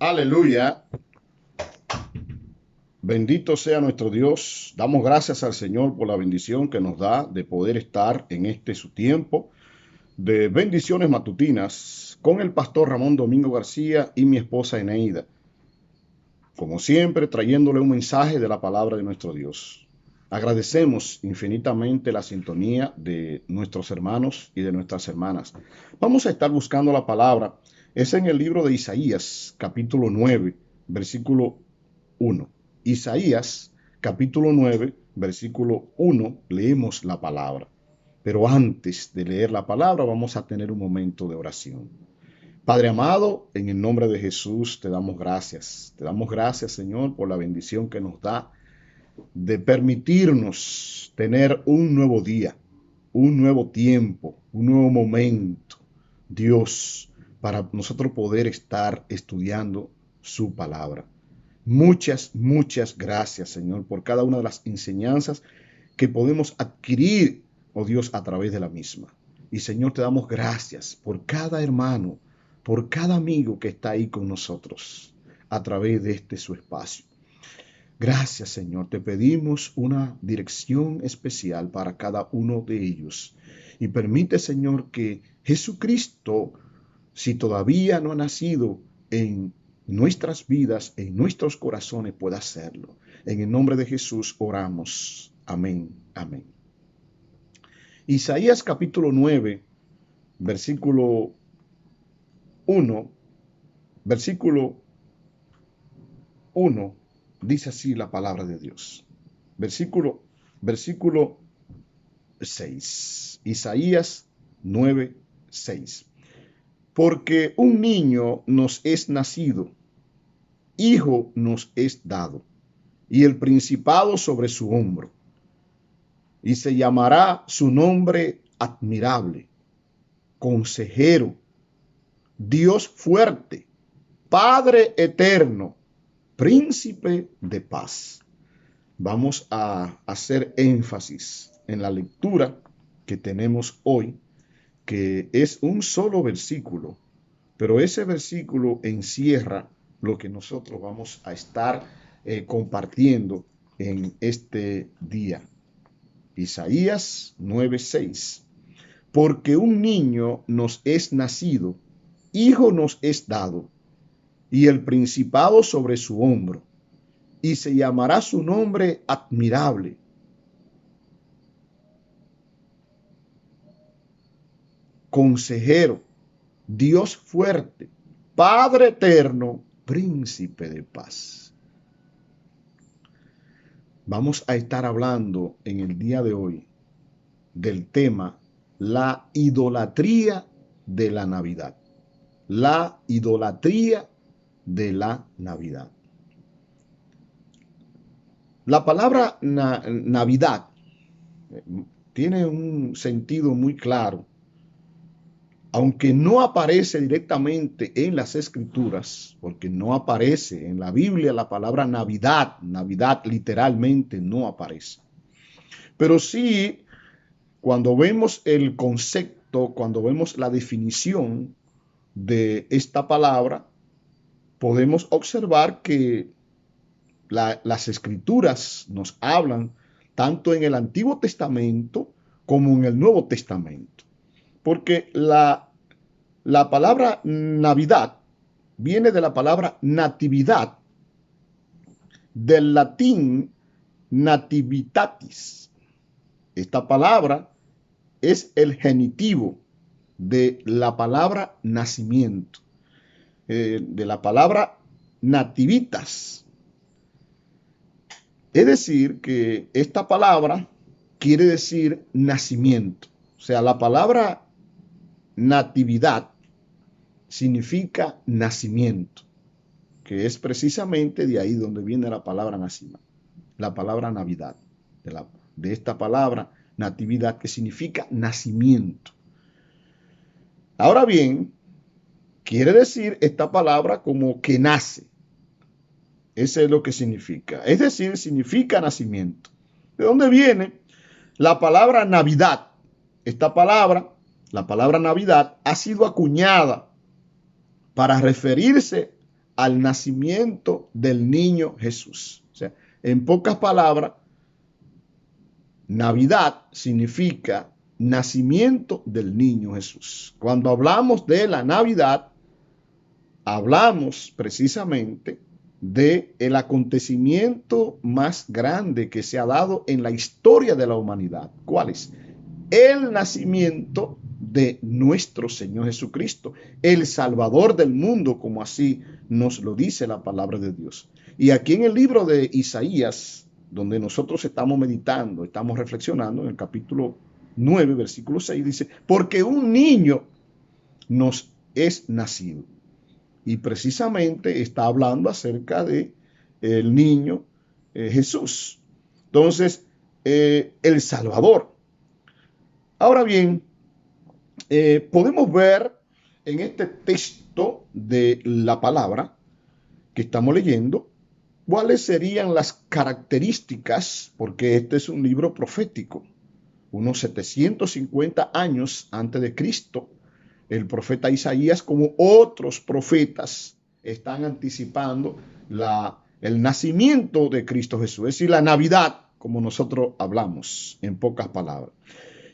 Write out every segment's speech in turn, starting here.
Aleluya. Bendito sea nuestro Dios. Damos gracias al Señor por la bendición que nos da de poder estar en este su tiempo de bendiciones matutinas con el pastor Ramón Domingo García y mi esposa Eneida. Como siempre, trayéndole un mensaje de la palabra de nuestro Dios. Agradecemos infinitamente la sintonía de nuestros hermanos y de nuestras hermanas. Vamos a estar buscando la palabra. Es en el libro de Isaías, capítulo 9, versículo 1. Isaías, capítulo 9, versículo 1, leemos la palabra. Pero antes de leer la palabra, vamos a tener un momento de oración. Padre amado, en el nombre de Jesús te damos gracias. Te damos gracias, Señor, por la bendición que nos da de permitirnos tener un nuevo día, un nuevo tiempo, un nuevo momento, Dios, para nosotros poder estar estudiando su palabra. Muchas gracias, Señor, por cada una de las enseñanzas que podemos adquirir, oh Dios, a través de la misma. Y, Señor, te damos gracias por cada hermano, por cada amigo que está ahí con nosotros a través de este su espacio. Gracias, Señor. Te pedimos una dirección especial para cada uno de ellos. Y permite, Señor, que Jesucristo, si todavía no ha nacido en nuestras vidas, en nuestros corazones, pueda hacerlo. En el nombre de Jesús oramos. Amén. Amén. Isaías capítulo 9, versículo 1, versículo 1, dice así la palabra de Dios. Versículo 6. Isaías 9, 6. Porque un niño nos es nacido, hijo nos es dado, y el principado sobre su hombro. Y se llamará su nombre admirable, consejero, Dios fuerte, Padre eterno, príncipe de paz. Vamos a hacer énfasis en la lectura que tenemos hoy, que es un solo versículo, pero ese versículo encierra lo que nosotros vamos a estar compartiendo en este día. Isaías 9:6. Porque un niño nos es nacido, hijo nos es dado, y el principado sobre su hombro, y se llamará su nombre admirable, consejero, Dios fuerte, Padre eterno, príncipe de paz. Vamos a estar hablando en el día de hoy del tema la idolatría de la Navidad. La idolatría de la Navidad. La palabra Navidad tiene un sentido muy claro. Aunque no aparece directamente en las Escrituras, porque no aparece en la Biblia la palabra Navidad, Navidad literalmente no aparece. Pero sí, cuando vemos el concepto, cuando vemos la definición de esta palabra, podemos observar que las Escrituras nos hablan tanto en el Antiguo Testamento como en el Nuevo Testamento. Porque la palabra Navidad viene de la palabra natividad, del latín nativitatis. Esta palabra es el genitivo de la palabra nacimiento, de la palabra nativitas. Es decir, que esta palabra quiere decir nacimiento. O sea, la palabra natividad significa nacimiento, que es precisamente de ahí donde viene la palabra nacimiento, la palabra Navidad, de esta palabra natividad que significa nacimiento. Ahora bien, quiere decir esta palabra como que nace. Eso es lo que significa. Es decir, significa nacimiento. ¿De dónde viene la palabra Navidad? Esta palabra, la palabra Navidad, ha sido acuñada para referirse al nacimiento del niño Jesús. O sea, en pocas palabras, Navidad significa nacimiento del niño Jesús. Cuando hablamos de la Navidad, hablamos precisamente de el acontecimiento más grande que se ha dado en la historia de la humanidad. ¿Cuál es? El nacimiento de nuestro Señor Jesucristo, el Salvador del mundo, como así nos lo dice la palabra de Dios. Y aquí en el libro de Isaías, donde nosotros estamos meditando, estamos reflexionando, en el capítulo 9, versículo 6, dice, porque un niño nos es nacido. Y precisamente está hablando acerca de el niño Jesús. Entonces, el Salvador. Ahora bien, podemos ver en este texto de la palabra que estamos leyendo, cuáles serían las características, porque este es un libro profético, unos 750 años antes de Cristo. El profeta Isaías, como otros profetas, están anticipando el nacimiento de Cristo Jesús, es decir, la Navidad, como nosotros hablamos, en pocas palabras.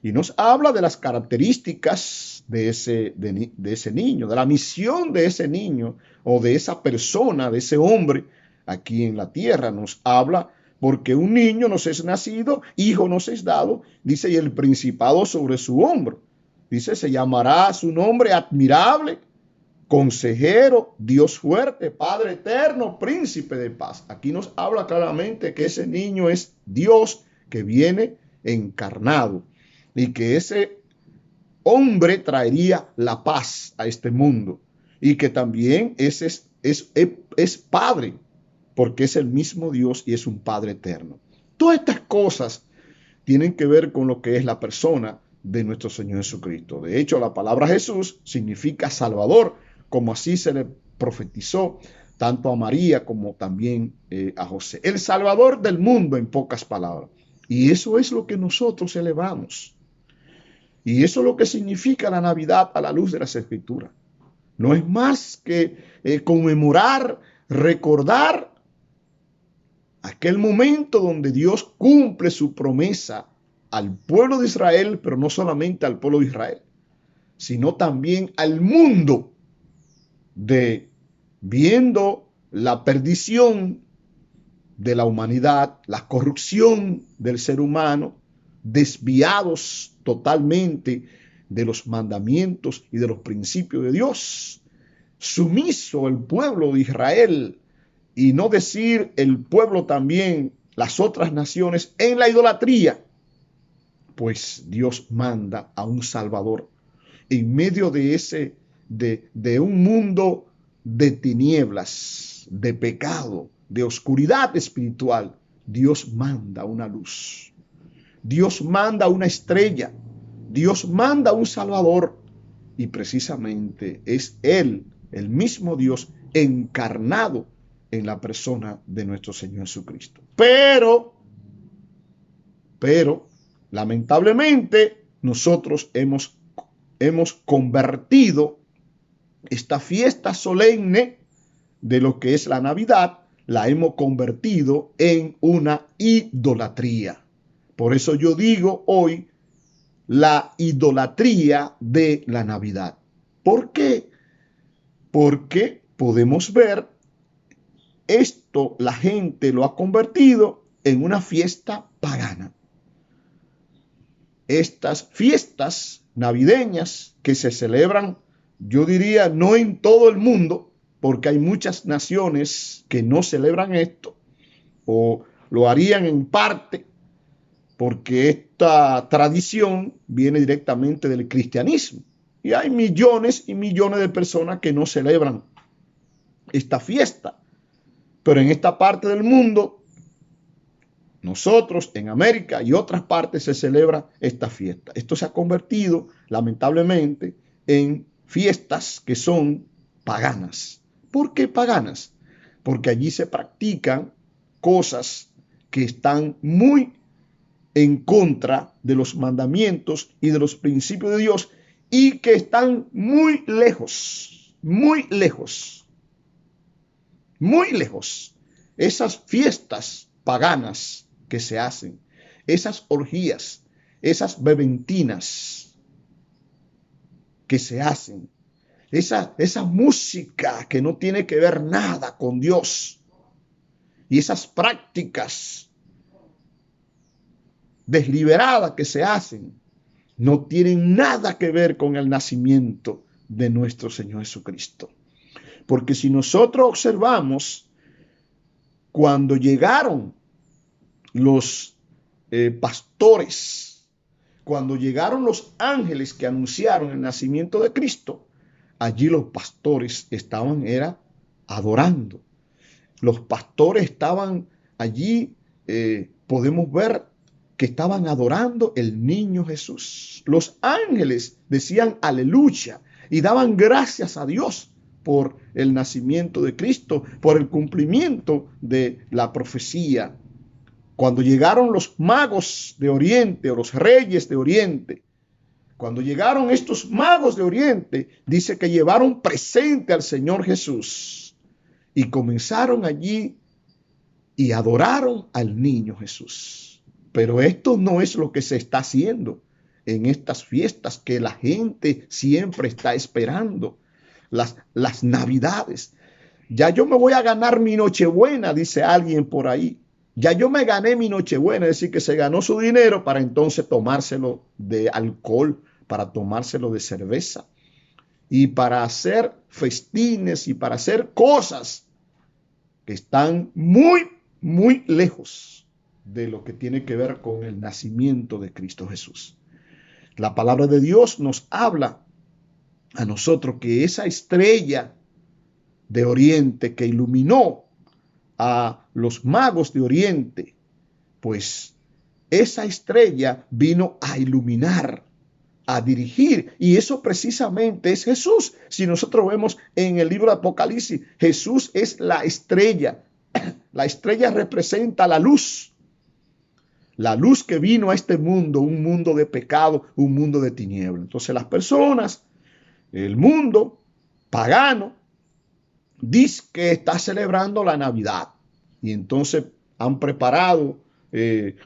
Y nos habla de las características de ese niño, de la misión de ese niño o de esa persona, de ese hombre aquí en la tierra. Nos habla porque un niño nos es nacido, hijo nos es dado, dice, y el principado sobre su hombro. Dice, se llamará su nombre admirable, consejero, Dios fuerte, Padre eterno, príncipe de paz. Aquí nos habla claramente que ese niño es Dios que viene encarnado y que ese hombre traería la paz a este mundo y que también es Padre, porque es el mismo Dios y es un Padre eterno. Todas estas cosas tienen que ver con lo que es la persona de nuestro Señor Jesucristo. De hecho, la palabra Jesús significa Salvador, como así se le profetizó tanto a María como también a José. El Salvador del mundo, en pocas palabras. Y eso es lo que nosotros celebramos. Y eso es lo que significa la Navidad a la luz de las Escrituras. No es más que conmemorar, recordar aquel momento donde Dios cumple su promesa al pueblo de Israel, pero no solamente al pueblo de Israel, sino también al mundo, de viendo la perdición de la humanidad, la corrupción del ser humano, desviados totalmente de los mandamientos y de los principios de Dios, sumiso el pueblo de Israel, y no decir el pueblo también, las otras naciones, en la idolatría, pues Dios manda a un Salvador en medio de un mundo de tinieblas, de pecado, de oscuridad espiritual. Dios manda una luz. Dios manda una estrella. Dios manda un Salvador. Y precisamente es Él, el mismo Dios, encarnado en la persona de nuestro Señor Jesucristo. Pero, lamentablemente, nosotros hemos convertido esta fiesta solemne de lo que es la Navidad, la hemos convertido en una idolatría. Por eso yo digo hoy la idolatría de la Navidad. ¿Por qué? Porque podemos ver esto, la gente lo ha convertido en una fiesta pagana. Estas fiestas navideñas que se celebran, yo diría, no en todo el mundo, porque hay muchas naciones que no celebran esto, o lo harían en parte, porque esta tradición viene directamente del cristianismo. Y hay millones y millones de personas que no celebran esta fiesta. Pero en esta parte del mundo, nosotros en América y otras partes se celebra esta fiesta. Esto se ha convertido, lamentablemente, en fiestas que son paganas. ¿Por qué paganas? Porque allí se practican cosas que están muy en contra de los mandamientos y de los principios de Dios y que están muy lejos muy lejos. Esas fiestas paganas que se hacen, esas orgías, esas bebentinas que se hacen, esa música que no tiene que ver nada con Dios y esas prácticas desliberadas que se hacen, no tienen nada que ver con el nacimiento de nuestro Señor Jesucristo. Porque si nosotros observamos, cuando llegaron los pastores, cuando llegaron los ángeles que anunciaron el nacimiento de Cristo, allí los pastores estaban adorando. Los pastores estaban allí, podemos ver que estaban adorando el niño Jesús. Los ángeles decían aleluya y daban gracias a Dios por el nacimiento de Cristo, por el cumplimiento de la profecía. Cuando llegaron los magos de Oriente o los reyes de Oriente, cuando llegaron estos magos de Oriente, dice que llevaron presente al Señor Jesús y comenzaron allí y adoraron al niño Jesús. Pero esto no es lo que se está haciendo en estas fiestas que la gente siempre está esperando, las Navidades. Ya yo me voy a ganar mi Nochebuena, dice alguien por ahí. Ya yo me gané mi Nochebuena, es decir, que se ganó su dinero para entonces tomárselo de alcohol, para tomárselo de cerveza y para hacer festines y para hacer cosas que están muy, muy lejos de lo que tiene que ver con el nacimiento de Cristo Jesús. La palabra de Dios nos habla a nosotros que esa estrella de Oriente que iluminó a los magos de Oriente, pues esa estrella vino a iluminar, a dirigir, y eso precisamente es Jesús. Si nosotros vemos en el libro de Apocalipsis, Jesús es la estrella. La estrella representa la luz que vino a este mundo, un mundo de pecado, un mundo de tinieblas. Entonces las personas, el mundo pagano, dice que está celebrando la Navidad y entonces han preparado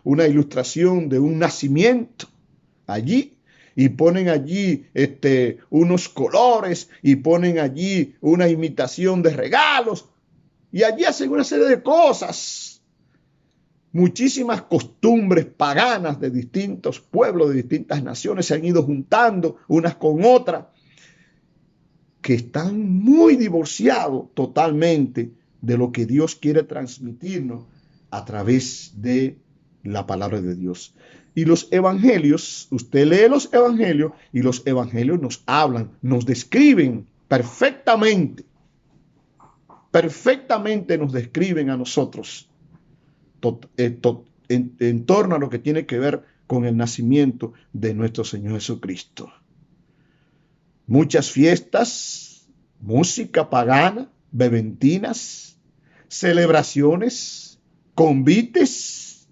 una ilustración de un nacimiento allí y ponen allí unos colores y ponen allí una imitación de regalos y allí hacen una serie de cosas, muchísimas costumbres paganas de distintos pueblos, de distintas naciones se han ido juntando unas con otras, que están muy divorciados totalmente de lo que Dios quiere transmitirnos a través de la palabra de Dios. Y los evangelios, usted lee los evangelios y los evangelios nos hablan, nos describen perfectamente nos describen a nosotros en torno a lo que tiene que ver con el nacimiento de nuestro Señor Jesucristo. Muchas fiestas, música pagana, bebentinas, celebraciones, convites,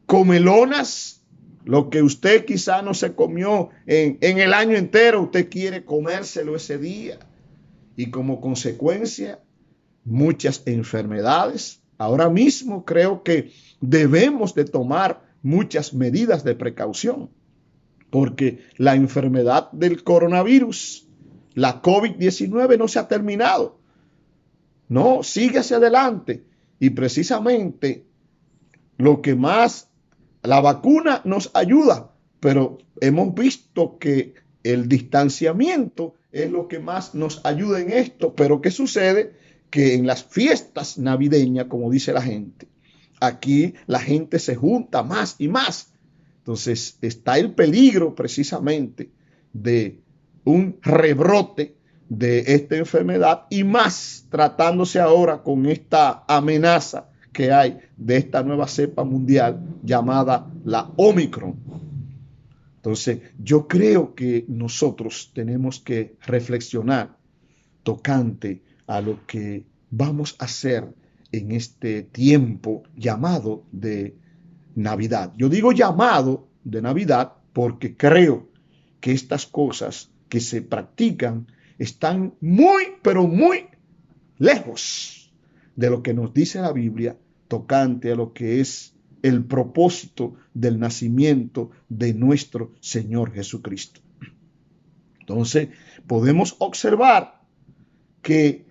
comelonas, lo que usted quizá no se comió en el año entero, usted quiere comérselo ese día. Y como consecuencia, muchas enfermedades. Ahora mismo creo que debemos de tomar muchas medidas de precaución, porque la enfermedad del coronavirus, la COVID-19 no se ha terminado. No, sigue hacia adelante. Y precisamente lo que más, la vacuna nos ayuda, pero hemos visto que el distanciamiento es lo que más nos ayuda en esto. Pero ¿qué sucede? Que en las fiestas navideñas, como dice la gente, aquí la gente se junta más y más. Entonces está el peligro precisamente de un rebrote de esta enfermedad y más tratándose ahora con esta amenaza que hay de esta nueva cepa mundial llamada la Omicron. Entonces yo creo que nosotros tenemos que reflexionar tocante a lo que vamos a hacer en este tiempo llamado de Navidad. Yo digo llamado de Navidad porque creo que estas cosas que se practican están muy, pero muy lejos de lo que nos dice la Biblia tocante a lo que es el propósito del nacimiento de nuestro Señor Jesucristo. Entonces, podemos observar que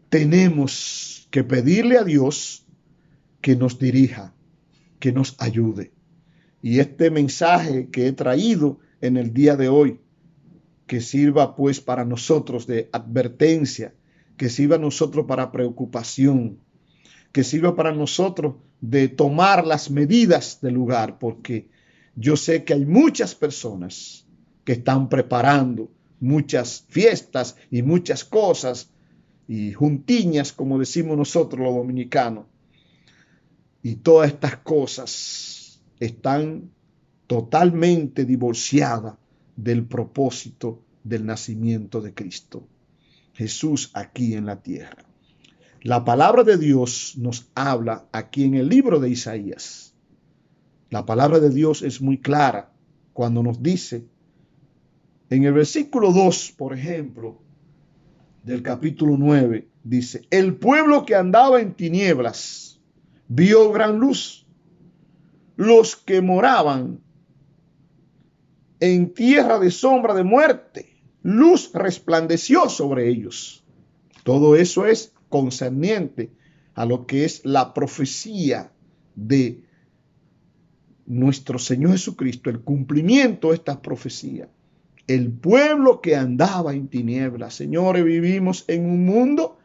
tenemos que pedirle a Dios que nos dirija, que nos ayude. Y este mensaje que he traído en el día de hoy, que sirva pues para nosotros de advertencia, que sirva a nosotros para preocupación, que sirva para nosotros de tomar las medidas del lugar, porque yo sé que hay muchas personas que están preparando muchas fiestas y muchas cosas y juntiñas, como decimos nosotros los dominicanos. Y todas estas cosas están totalmente divorciadas del propósito del nacimiento de Cristo, Jesús aquí en la tierra. La palabra de Dios nos habla aquí en el libro de Isaías. La palabra de Dios es muy clara cuando nos dice, en el versículo 2, por ejemplo, del capítulo 9, dice, el pueblo que andaba en tinieblas vio gran luz. Los que moraban en tierra de sombra de muerte, luz resplandeció sobre ellos. Todo eso es concerniente a lo que es la profecía de nuestro Señor Jesucristo, el cumplimiento de estas profecías. El pueblo que andaba en tinieblas. Señores, vivimos en un mundo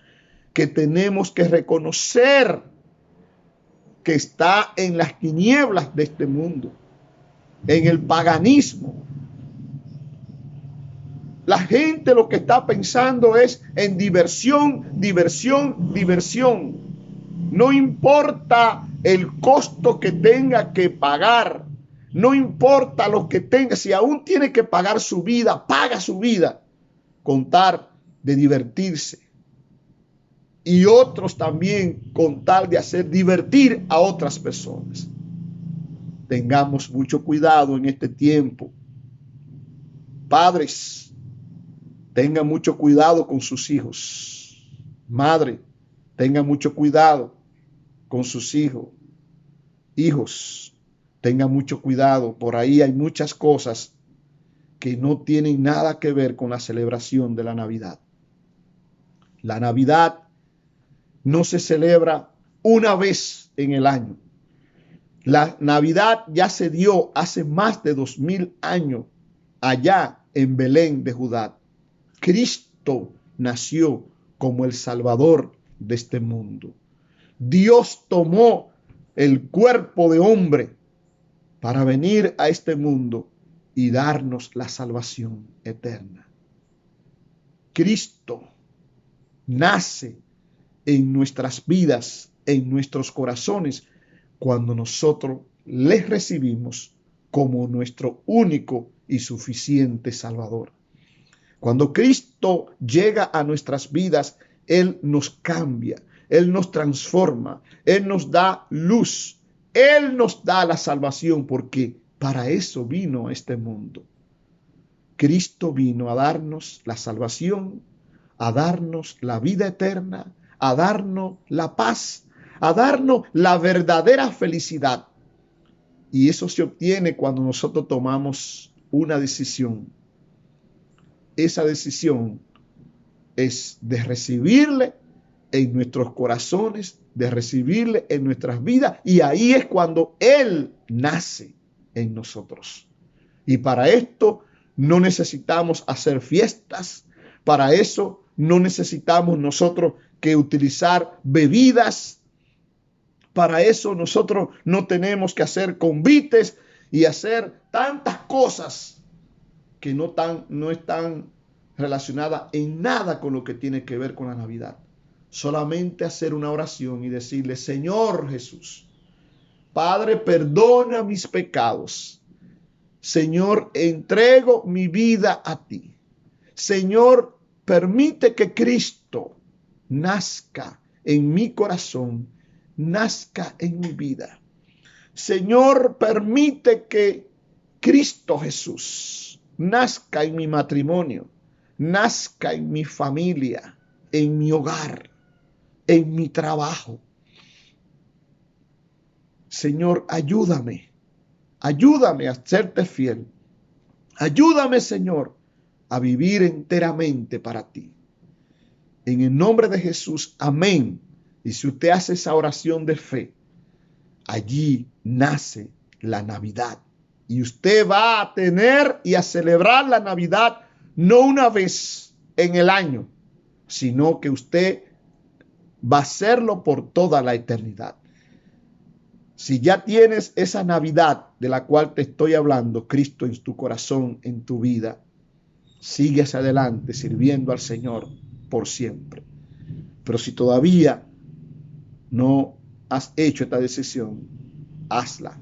que tenemos que reconocer que está en las tinieblas de este mundo, en el paganismo. La gente lo que está pensando es en diversión, diversión, diversión. No importa el costo que tenga que pagar. No importa lo que tenga. Si aún tiene que pagar su vida, paga su vida. Con tal de divertirse. Y otros también con tal de hacer divertir a otras personas. Tengamos mucho cuidado en este tiempo. Padres, tengan mucho cuidado con sus hijos. Madre, tengan mucho cuidado con sus hijos. Hijos, tengan mucho cuidado. Por ahí hay muchas cosas que no tienen nada que ver con la celebración de la Navidad. La Navidad no se celebra una vez en el año. La Navidad ya se dio hace más de 2000 años allá en Belén de Judá. Cristo nació como el Salvador de este mundo. Dios tomó el cuerpo de hombre para venir a este mundo y darnos la salvación eterna. Cristo nace en nuestras vidas, en nuestros corazones, cuando nosotros les recibimos como nuestro único y suficiente Salvador. Cuando Cristo llega a nuestras vidas, Él nos cambia, Él nos transforma, Él nos da luz, Él nos da la salvación, porque para eso vino a este mundo. Cristo vino a darnos la salvación, a darnos la vida eterna, a darnos la paz, a darnos la verdadera felicidad. Y eso se obtiene cuando nosotros tomamos una decisión. Esa decisión es de recibirle en nuestros corazones, de recibirle en nuestras vidas, y ahí es cuando Él nace en nosotros. Y para esto no necesitamos hacer fiestas, para eso no necesitamos nosotros que utilizar bebidas, para eso nosotros no tenemos que hacer convites y hacer tantas cosas que no están relacionadas en nada con lo que tiene que ver con la Navidad. Solamente hacer una oración y decirle, Señor Jesús, Padre, perdona mis pecados. Señor, entrego mi vida a ti. Señor, permite que Cristo nazca en mi corazón, nazca en mi vida. Señor, permite que Cristo Jesús nazca en mi matrimonio, nazca en mi familia, en mi hogar. en mi trabajo. Señor, ayúdame. Ayúdame a serte fiel. Ayúdame, Señor, a vivir enteramente para ti. En el nombre de Jesús, amén. Y si usted hace esa oración de fe, allí nace la Navidad. Y usted va a tener y a celebrar la Navidad no una vez en el año, sino que usted va a hacerlo por toda la eternidad. Si ya tienes esa Navidad de la cual te estoy hablando, Cristo en tu corazón, en tu vida, sigue hacia adelante sirviendo al Señor por siempre. Pero si todavía no has hecho esta decisión, hazla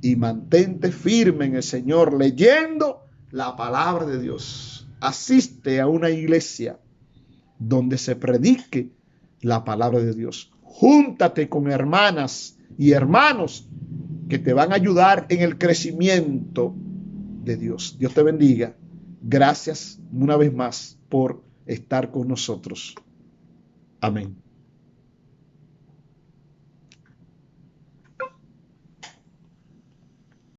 y mantente firme en el Señor leyendo la palabra de Dios. Asiste a una iglesia donde se predique la palabra de Dios. Júntate con hermanas y hermanos que te van a ayudar en el crecimiento de Dios. Dios te bendiga. Gracias una vez más por estar con nosotros. Amén.